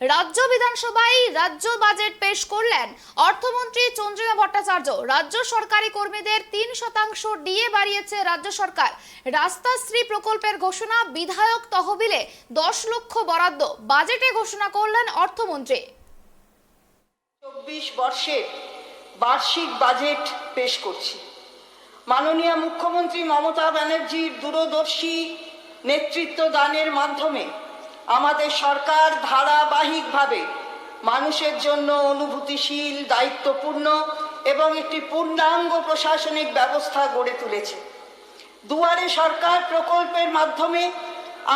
রাজ্য বিধানসভায় রাজ্য বাজেট পেশ করলেন অর্থমন্ত্রী চন্দ্রিমা ভট্টাচার্য। রাজ্য সরকারি কর্মীদের 3% ডিএ বাড়িয়েছে রাজ্য সরকার। রাস্তাশ্রী প্রকল্পের ঘোষণা, বিধায়ক তহবিলে 10 লক্ষ বরাদ্দ বাজেটে ঘোষণা করলেন অর্থমন্ত্রী। 24 বর্ষের বার্ষিক বাজেট পেশ করছি। মাননীয় মুখ্যমন্ত্রী মমতা ব্যানার্জির দূরদর্শী নেতৃত্ব দানের মাধ্যমে আমাদের সরকার ধারাবাহিকভাবে মানুষের জন্য অনুভূতিশীল, দায়িত্বপূর্ণ এবং একটি পূর্ণাঙ্গ প্রশাসনিক ব্যবস্থা গড়ে তুলেছে। দুয়ারে সরকার প্রকল্পের মাধ্যমে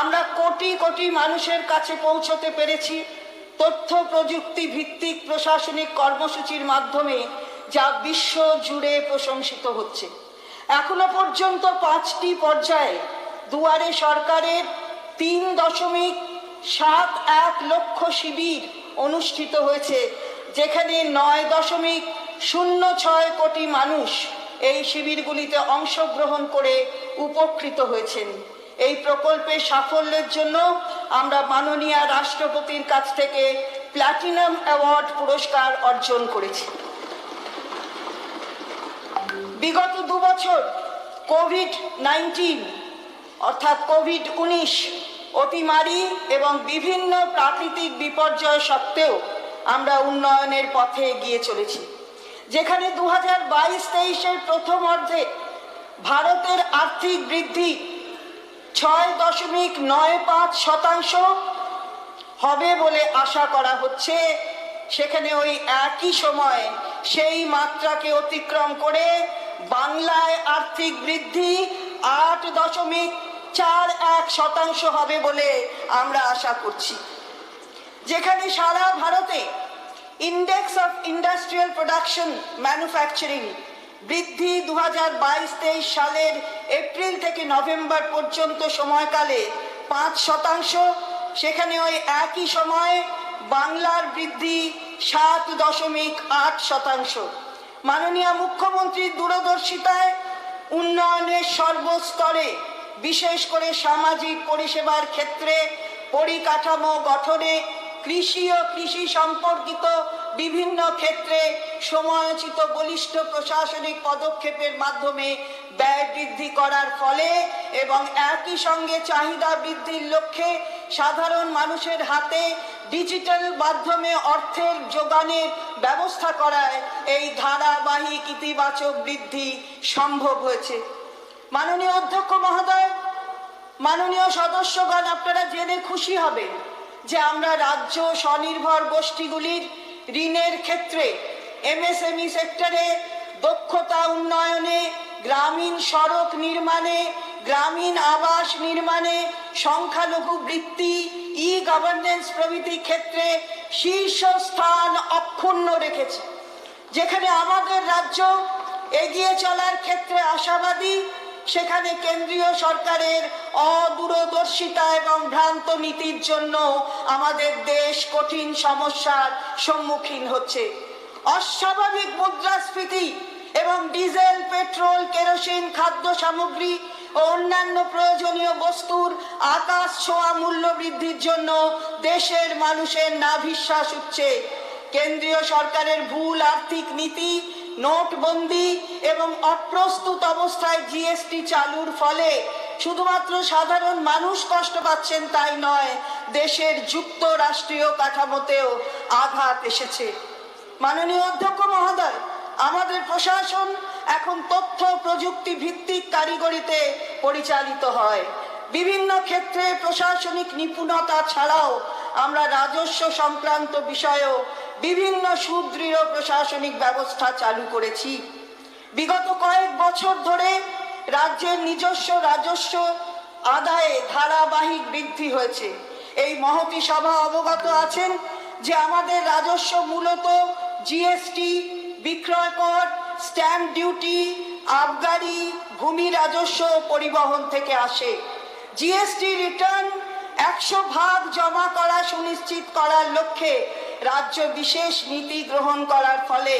আমরা কোটি কোটি মানুষের কাছে পৌঁছতে পেরেছি। তথ্য প্রযুক্তি ভিত্তিক প্রশাসনিক কর্মসূচির মাধ্যমে যা বিশ্ব জুড়ে প্রশংসিত হচ্ছে। এখনো পর্যন্ত 5টি পর্যায়ে দুয়ারে সরকারের 3.71 লক্ষ শিবির অনুষ্ঠিত হয়েছে, যেখানে 9.06 কোটি মানুষ এই শিবিরগুলিতে অংশগ্রহণ করে উপকৃত হয়েছেন। এই প্রকল্পের সাফল্যের জন্য আমরা মাননীয় রাষ্ট্রপতির কাছ থেকে প্ল্যাটিনাম অ্যাওয়ার্ড পুরস্কার অর্জন করেছি। বিগত 2 বছর কোভিড-19 অর্থাৎ কোভিড-19 অতিমারি এবং বিভিন্ন প্রাকৃতিক বিপর্যয় সত্ত্বেও আমরা উন্নয়নের পথে এগিয়ে চলেছি। যেখানে 2022-23-এর প্রথম অর্ধে ভারতের আর্থিক বৃদ্ধি 6.95% হবে বলে আশা করা হচ্ছে, সেখানে ওই একই সময় সেই মাত্রাকে অতিক্রম করে বাংলায় আর্থিক বৃদ্ধি 8.41% হবে বলে আমরা আশা করছি। যেখানে সারা ভারতে index of industrial production manufacturing বৃদ্ধি 2022-23 সালের এপ্রিল থেকে নভেম্বর পর্যন্ত সময়কালে 5%, সেখানে ওই একই সময়ে বাংলার বৃদ্ধি 7.8%। মাননীয় মুখ্যমন্ত্রীর দূরদর্শিতায় উন্নয়নের সর্বস্তরে, বিশেষ করে সামাজিক পরিষেবার ক্ষেত্রে, পরিকাঠামো গঠনে, কৃষি ও কৃষি সম্পর্কিত বিভিন্ন ক্ষেত্রে সময়োচিত বলিষ্ঠ প্রশাসনিক পদক্ষেপের মাধ্যমে ব্যয় বৃদ্ধি করার ফলে এবং একই সঙ্গে চাহিদা বৃদ্ধির লক্ষ্যে সাধারণ মানুষের হাতে ডিজিটাল মাধ্যমে অর্থের যোগানের ব্যবস্থা করায় এই ধারাবাহিক ইতিবাচক বৃদ্ধি সম্ভব হয়েছে। মাননীয় অধ্যক্ষ মহোদয়, মাননীয় সদস্যগণ, আপনারা জেনে খুশি হবেন যে আমরা রাজ্য স্বনির্ভর গোষ্ঠীগুলির ঋণের ক্ষেত্রে এমএসএমই সেক্টরে দক্ষতা উন্নয়নে, গ্রামীণ সড়ক নির্মাণে, গ্রামীণ আবাস নির্মাণে, সংখ্যালঘু বৃত্তি, ই গভর্নেন্স প্রভৃতি ক্ষেত্রে শীর্ষস্থান অক্ষুণ্ণ রেখেছে। যেখানে আমাদের রাজ্য এগিয়ে চলার ক্ষেত্রে আশাবাদী, সেখানে কেন্দ্রীয় সরকারের অদূরদর্শিতা এবং ভ্রান্ত নীতির জন্য আমাদের দেশ কঠিন সমস্যার সম্মুখীন হচ্ছে। অস্বাভাবিক মুদ্রাস্ফীতি এবং ডিজেল, পেট্রোল, কেরোসিন, খাদ্য সামগ্রী ও অন্যান্য প্রয়োজনীয় বস্তুর আকাশ ছোঁয়া মূল্য বৃদ্ধির জন্য দেশের মানুষের নাভিশ্বাস উঠছে। কেন্দ্রীয় সরকারের ভুল আর্থিক নীতি, নোটবন্দি এবং অপ্রস্তুত অবস্থায় জিএসটি চালুর ফলে শুধুমাত্র সাধারণ মানুষ কষ্ট পাচ্ছেন তাই নয়, দেশের যুক্তরাষ্ট্রীয় কাঠামোতেও আঘাত এসেছে। মাননীয় অধ্যক্ষ মহোদয়, আমাদের প্রশাসন এখন তথ্য প্রযুক্তি ভিত্তিক কারিগরিতে পরিচালিত হয়। বিভিন্ন ক্ষেত্রে প্রশাসনিক নিপুণতা ছাড়াও আমরা রাজস্ব সংক্রান্ত বিষয়েও বিভিন্ন সুদৃঢ় প্রশাসনিক ব্যবস্থা চালু করেছি। বিগত কয়েক বছর ধরে রাজ্যের নিজস্ব রাজস্ব আদায়ে ধারাবাহিক বৃদ্ধি হয়েছে। এই মহতী সভা অবগত আছেন যে আমাদের রাজস্ব মূলত জিএসটি, বিক্রয় কর, স্ট্যাম্প ডিউটি, আবগারি, ভূমি রাজস্ব, পরিবহন থেকে আসে। জিএসটি রিটার্ন 100% জমা করা সুনিশ্চিত করার লক্ষ্যে রাজ্য বিশেষ নীতি গ্রহণ করার ফলে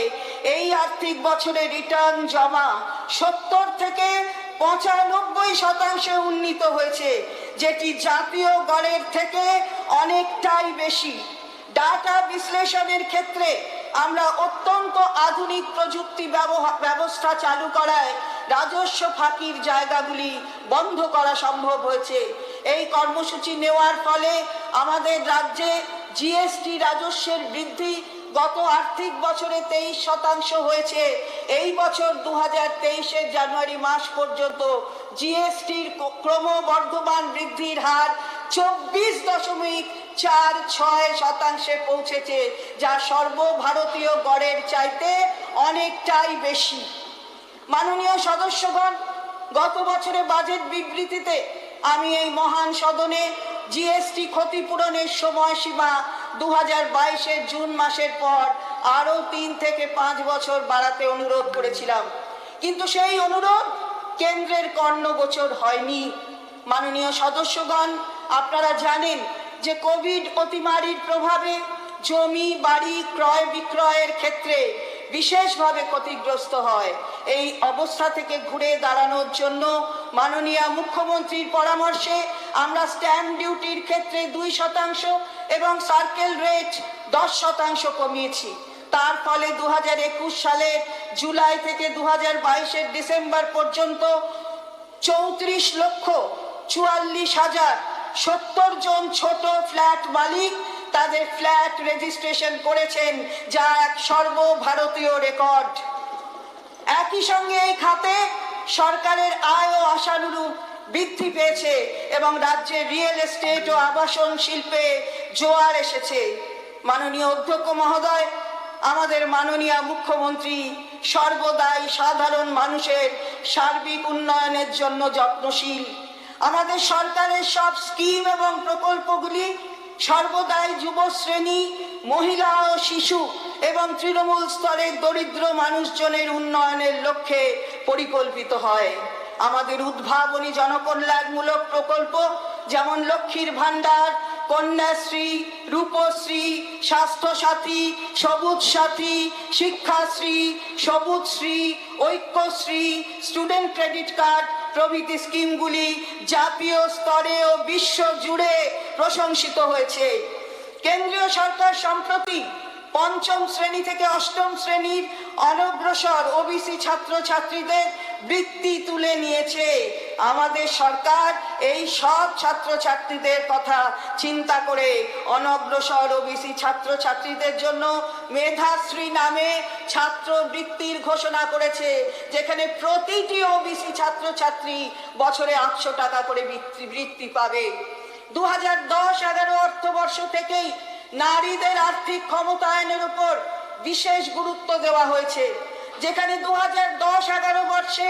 এই আর্থিক বছরে রিটার্ন জমা 70 থেকে 95% উন্নীত হয়েছে, যেটি জাতীয় গড়ের থেকে অনেকটাই বেশি। ডাটা বিশ্লেষণের ক্ষেত্রে আমরা অত্যন্ত আধুনিক প্রযুক্তি ব্যবস্থা চালু করায় রাজস্ব ফাঁকির জায়গাগুলি বন্ধ করা সম্ভব হয়েছে। এই কর্মসূচি নেওয়ার ফলে আমাদের রাজ্যে জিএসটি রাজস্বের বৃদ্ধি গত আর্থিক বছরে 23% হয়েছে। এই বছর 2023-এর জানুয়ারি মাস পর্যন্ত জিএসটির ক্রমবর্ধমান বৃদ্ধির হার 24.46% পৌঁছেছে, যা সর্বভারতীয় গড়ের চাইতে অনেকটাই বেশি। মাননীয় সদস্যগণ, গত বছরে বাজেট বিবৃতিতে আমি এই মহান সদনে জিএসটি ক্ষতিপূরণের সময়সীমা 2022-এর জুন মাসের পর আরও 3 থেকে 5 বছর বাড়াতে অনুরোধ করেছিলাম, কিন্তু সেই অনুরোধ কেন্দ্রের কর্ণগোচর হয়নি। মাননীয় সদস্যগণ, আপনারা জানেন যে কোভিড অতিমারির প্রভাবে জমি বাড়ি ক্রয় বিক্রয়ের ক্ষেত্রে বিশেষভাবে ক্ষতিগ্রস্ত হয়। এই অবস্থা থেকে ঘুরে দাঁড়ানোর জন্য মাননীয় মুখ্যমন্ত্রীর পরামর্শে আমরা স্ট্যাম্প ডিউটির ক্ষেত্রে 2% এবং সার্কেল রেট 10% কমিয়েছি। তার ফলে 2021 সালের জুলাই থেকে 2022-এর ডিসেম্বর পর্যন্ত 34,44,070 জন ছোট ফ্ল্যাট মালিক তাদের ফ্ল্যাট রেজিস্ট্রেশন করেছেন, যা এক সর্বভারতীয় রেকর্ড। একই সঙ্গে এই খাতে সরকারের আয়ও আশানুরূপ বৃদ্ধি পেয়েছে এবং রাজ্যের রিয়েল এস্টেট ও আবাসন শিল্পে জোয়ার এসেছে। মাননীয় অধ্যক্ষ মহোদয়, আমাদের মাননীয় মুখ্যমন্ত্রী সর্বদাই সাধারণ মানুষের সার্বিক উন্নয়নের জন্য যত্নশীল। আমাদের সরকারের সব স্কিম এবং প্রকল্পগুলি সর্বদাই যুবশ্রেণী, মহিলা ও শিশু এবং তৃণমূল স্তরের দরিদ্র মানুষজনের উন্নয়নের লক্ষ্যে পরিকল্পিত হয়। আমাদের উদ্ভাবনী জনকল্যাণমূলক প্রকল্প যেমন লক্ষ্মীর ভাণ্ডার, কন্যাশ্রী, রূপশ্রী, স্বাস্থ্যসাথী, সবুজ সাথী, Shikshashree, Sabujshree, Aikyashree, student credit card প্রভৃতি স্কিমগুলি জাতীয় স্তরে ও বিশ্ব জুড়ে প্রশংসিত হয়েছে। কেন্দ্রীয় সরকার সম্প্রতি 5ম শ্রেণী থেকে 8ম শ্রেণীর অনগ্রসর ওবিসি ছাত্রছাত্রীদের বৃত্তি তুলে নিয়েছে। আমাদের সরকার এই সব ছাত্রছাত্রীদের কথা চিন্তা করে অনগ্রসর ওবিসি ছাত্রছাত্রীদের জন্য মেধাশ্রী নামে ছাত্র বৃত্তির ঘোষণা করেছে, যেখানে প্রতিটি ওবিসি ছাত্রছাত্রী বছরে 800 টাকা করে বৃত্তি পাবে। 2010-11 অর্থবর্ষ থেকেই নারীদের আর্থিক ক্ষমতায়নের উপর বিশেষ গুরুত্ব দেওয়া হয়েছে, যেখানে 2010-11 বর্ষে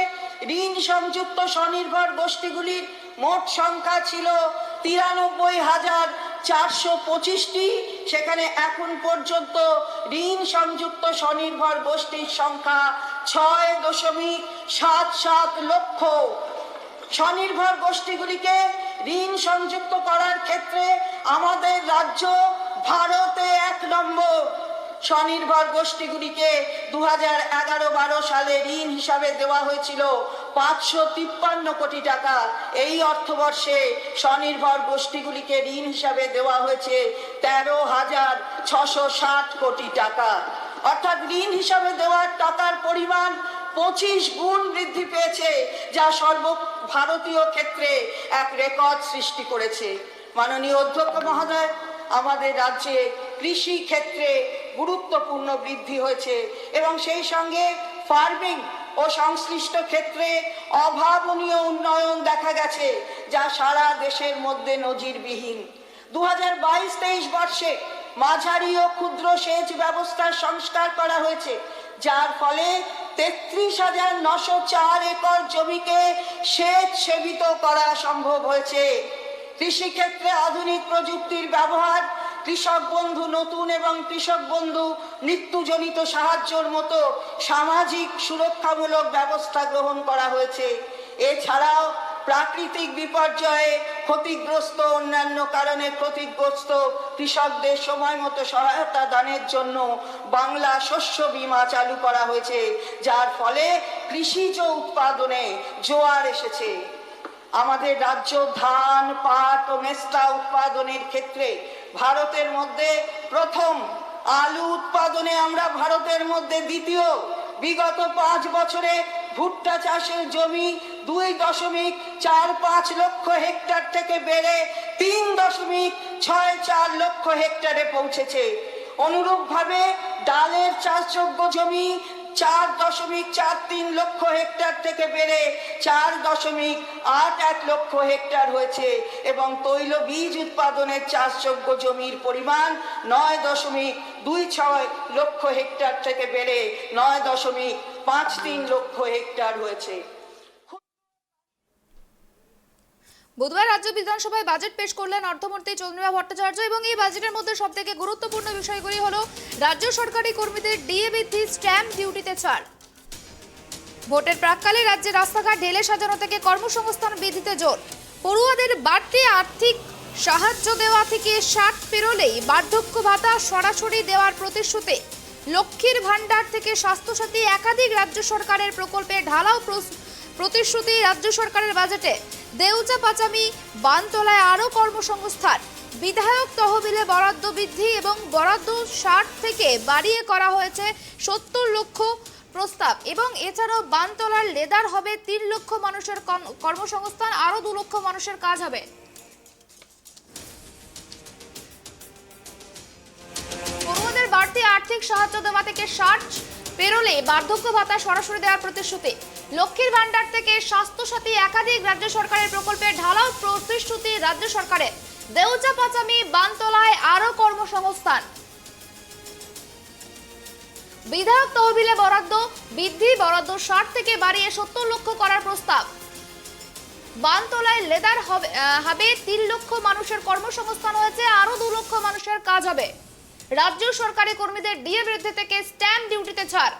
ঋণ সংযুক্ত স্বনির্ভর গোষ্ঠীগুলির মোট সংখ্যা ছিল 93,425টি, সেখানে এখন পর্যন্ত ঋণ সংযুক্ত স্বনির্ভর গোষ্ঠীর সংখ্যা 6.77 লক্ষ। স্বনির্ভর গোষ্ঠীগুলিকে ঋণ সংযুক্ত করার ক্ষেত্রে আমাদের রাজ্য ভারতে 1 নম্বর। স্বনির্ভর গোষ্ঠীগুলিকে 2011-12 সালে ঋণ হিসাবে দেওয়া হয়েছিল 553 কোটি টাকা। এই অর্থবর্ষে স্বনির্ভর গোষ্ঠীগুলিকে ঋণ হিসাবে দেওয়া হয়েছে 13,660 কোটি টাকা। অর্থাৎ ঋণ হিসাবে দেওয়ার টাকার পরিমাণ 25 গুণ বৃদ্ধি পেয়েছে, যা সর্বভারতীয় ক্ষেত্রে এক রেকর্ড সৃষ্টি করেছে। মাননীয় অধ্যক্ষ মহোদয়, আমাদের রাজ্যে কৃষি ক্ষেত্রে গুরুত্বপূর্ণ বৃদ্ধি হয়েছে এবং সেই সঙ্গে ফার্মিং ও সংশ্লিষ্ট ক্ষেত্রে অভাবনীয় উন্নয়ন দেখা গেছে, যা সারা দেশের মধ্যে নজিরবিহীন। 2022-23 বর্ষে মাঝারি ও ক্ষুদ্র সেচ ব্যবস্থার সংস্কার করা হয়েছে, যার ফলে 33,904 একর জমিকে সেচ সেবিত করা সম্ভব হয়েছে। কৃষিক্ষেত্রে আধুনিক প্রযুক্তির ব্যবহার, কৃষক বন্ধু নতুন এবং কৃষক বন্ধু মৃত্যুজনিত সাহায্যের মতো সামাজিক সুরক্ষামূলক ব্যবস্থা গ্রহণ করা হয়েছে। এছাড়াও প্রাকৃতিক বিপর্যয়ে ক্ষতিগ্রস্ত, অন্যান্য কারণে ক্ষতিগ্রস্ত কৃষকদের সময় মতো সহায়তা দানের জন্য বাংলা শস্য বীমা চালু করা হয়েছে, যার ফলে কৃষিজ উৎপাদনে জোয়ার এসেছে। আমাদের রাজ্য ধান, পাট ও মেস্তা উৎপাদনের ক্ষেত্রে ভারতের মধ্যে প্রথম, আলু উৎপাদনে আমরা ভারতের মধ্যে দ্বিতীয়। বিগত 5 বছরে ভুট্টা চাষের জমি 2.45 লক্ষ হেক্টর থেকে বেড়ে 3.64 লক্ষ হেক্টরে পৌঁছেছে। অনুরূপভাবে ডালের চাষযোগ্য জমি 4.43 লক্ষ হেক্টর থেকে বেড়ে 4.81 লক্ষ হেক্টর হয়েছে এবং তৈল বীজ উৎপাদনের চাষযোগ্য জমির পরিমাণ 9.26 লক্ষ হেক্টর থেকে বেড়ে 9.53 লক্ষ হেক্টর হয়েছে। বুধবার রাজ্য বিধানসভায় বাজেট পেশ করলেন অর্থমন্ত্রী চন্দ্রিমা ভট্টাচার্য এবং এই বাজেটের মধ্যে সবথেকে গুরুত্বপূর্ণ বিষয়গুলি হলো রাজ্য সরকারি কর্মীদের ডিএ বৃদ্ধি, স্ট্যাম্প ডিউটিতে ছাড়, ভোটের প্রাক্কালে রাজ্যে রাস্তাঘাট ঢেলে সাজানো থেকে কর্মসংস্থান বৃদ্ধিতে জোর, পড়ুয়াদের বাড়তি আর্থিক সাহায্য দেওয়া থেকে 60 পেরোলেই বার্ধক্য ভাতা সরাসরি দেওয়ার প্রতিশ্রুতি, লক্ষ্মীর ভাণ্ডার থেকে স্বাস্থ্যসাথী, একাধিক রাজ্য সরকারের প্রকল্পে ঢালাও প্রতিশ্রুতি রাজ্য সরকারের বাজেটে, দেউচা পাচামি বানতলায় আরও কর্মসংস্থান, বিধায়ক তহবিলে বরাদ্দ বৃদ্ধি এবং বরাদ্দ 60 থেকে বাড়িয়ে করা হয়েছে 70 লক্ষ প্রস্তাব এবং এছাড়াও বানতলার লেদার হবে 3 লক্ষ মানুষের কর্মসংস্থান, আরও 2 লক্ষ মানুষের কাজ হবে। পড়ুয়াদের বাড়তি আর্থিক সাহায্য দেওয়া থেকে 60 পেরোলে বার্ধক্য ভাতা সরাসরি দেওয়ার প্রতিশ্রুতি, লক্ষ্মীর ভাণ্ডার থেকে স্বাস্থ্যসাথী, একাধিক রাজ্য সরকারের প্রকল্পে ঢালাও প্রতিশ্রুতি রাজ্য সরকারের, দেউচা পাচামি বানতলায় আরও কর্মসংস্থান, বিধায়ক তহবিলে বরাদ্দ বৃদ্ধি, বরাদ্দ 60 থেকে বাড়িয়ে 70 লক্ষ করার প্রস্তাব, বানতলায় লেদার হবে 3 লক্ষ মানুষের কর্মসংস্থান হয়েছে, আরও 2 লক্ষ মানুষের কাজ হবে। রাজ্য সরকারি কর্মীদের ডিএ বৃদ্ধি থেকে স্ট্যাম্প ডিউটিতে ছাড়,